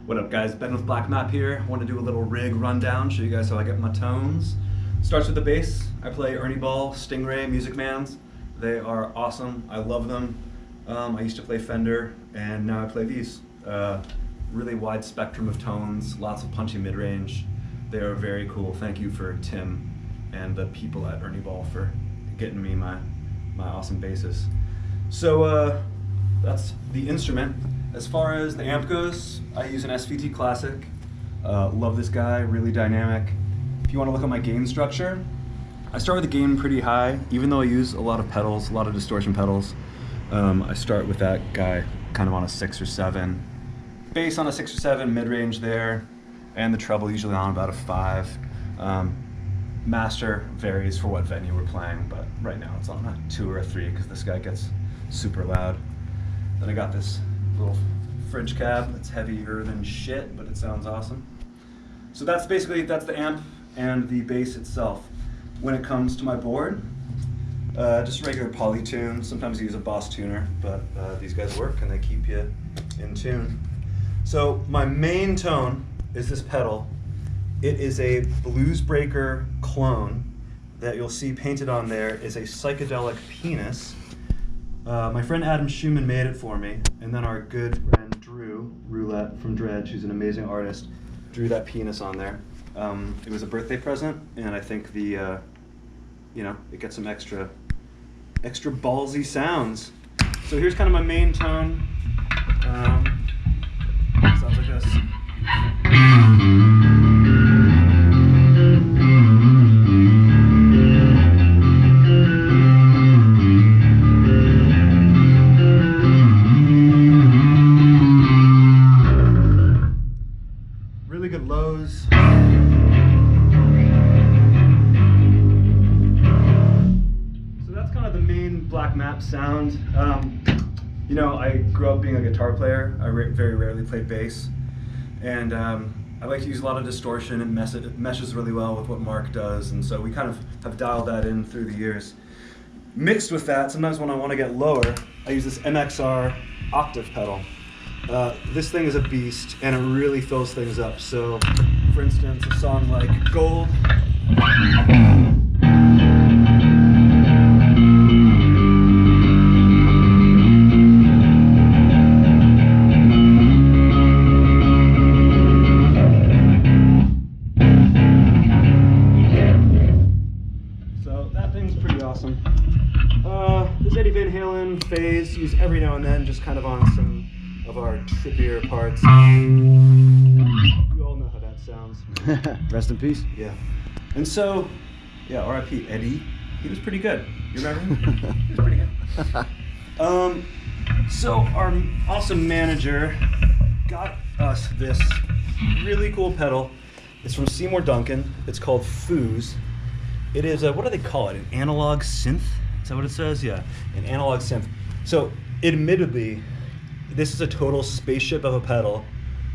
What up guys, Ben with Black Map here. Want to do a little rig rundown, show you guys how I get my tones. Starts with the bass. I play Ernie Ball, Stingray, Music Mans. They are awesome, I love them. I used to play Fender and now I play these. Really wide spectrum of tones, lots of punchy mid-range. They are very cool. Thank you for Tim and the people at Ernie Ball for getting me my awesome basses. So that's the instrument. As far as the amp goes, I use an SVT Classic. Love this guy, really dynamic. If you want to look at my gain structure, I start with the gain pretty high, even though I use a lot of pedals, a lot of distortion pedals. I start with that guy kind of on a 6 or 7. Bass on a 6 or 7, mid-range there, and the treble usually on about a 5. Master varies for what venue we're playing, but right now it's on a 2 or a 3 because this guy gets super loud. Then I got this little fridge cab that's heavier than shit, but it sounds awesome. So that's the amp and the bass itself. When it comes to my board, just regular poly tune. Sometimes I use a Boss tuner, but these guys work and they keep you in tune. So my main tone is this pedal. It is a Blues Breaker clone that you'll see painted on there is a psychedelic penis. My friend Adam Schumann made it for me, and then our good friend Drew Roulette from Dredge, who's an amazing artist, drew that penis on there. It was a birthday present, and I think the, it gets some extra ballsy sounds. So here's kind of my main tone. Sounds like this. Really good lows. So that's kind of the main Black Map sound. I grew up being a guitar player. I very rarely played bass. And I like to use a lot of distortion. It meshes really well with what Mark does. And so we kind of have dialed that in through the years. Mixed with that, sometimes when I want to get lower, I use this MXR octave pedal. This thing is a beast, and it really fills things up. So, for instance, a song like Gold. So that thing's pretty awesome. This Eddie Van Halen phase, used every now and then, just kind of on some of our trippier parts. You all know how that sounds. Rest in peace. Yeah. And so, yeah, R.I.P. Eddie. He was pretty good. You remember him? He was pretty good. So our awesome manager got us this really cool pedal. It's from Seymour Duncan. It's called Fuzz. It is what do they call it? An analog synth? Is that what it says? Yeah, an analog synth. So admittedly, this is a total spaceship of a pedal.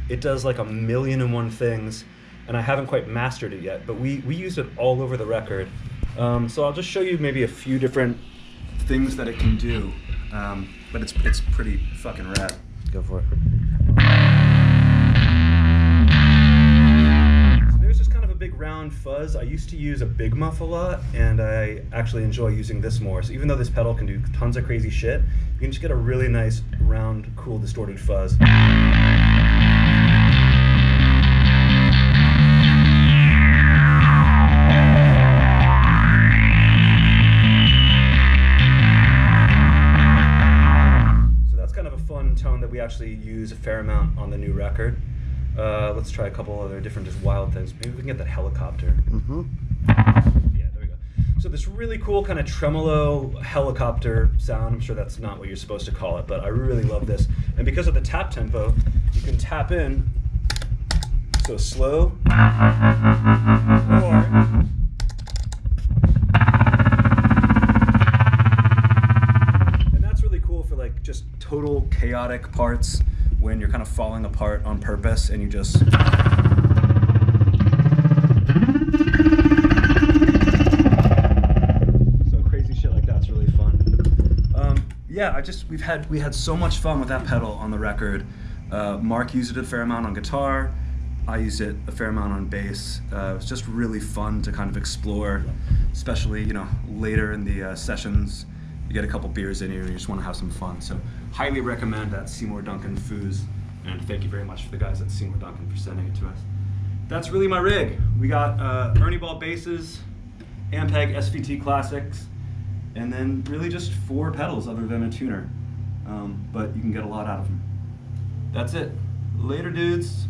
It does like 1,000,001 things, and I haven't quite mastered it yet, but we use it all over the record. So I'll just show you maybe a few different things that it can do, but it's pretty fucking rad. Go for it. So there's just kind of a big round fuzz. I used to use a big muff a lot, and I actually enjoy using this more. So even though this pedal can do tons of crazy shit, you can just get a really nice, round, cool, distorted fuzz. So that's kind of a fun tone that we actually use a fair amount on the new record. Let's try a couple other different just wild things. Maybe we can get that helicopter. Mm-hmm. Yeah, there we go. So this really cool kind of tremolo helicopter sound. I'm sure that's not what you're supposed to call it, but I really love this. And because of the tap tempo, you can tap in so slow, or and that's really cool for like just total chaotic parts when you're kind of falling apart on purpose and you just yeah, we had so much fun with that pedal on the record. Mark used it a fair amount on guitar. I used it a fair amount on bass. It was just really fun to kind of explore, especially later in the sessions. You get a couple beers in you and you just want to have some fun. So highly recommend that Seymour Duncan Fuzz, and thank you very much for the guys at Seymour Duncan for sending it to us. That's really my rig. We got Ernie Ball basses, Ampeg SVT Classics, and then really just 4 pedals other than a tuner. But you can get a lot out of them. That's it. Later, dudes.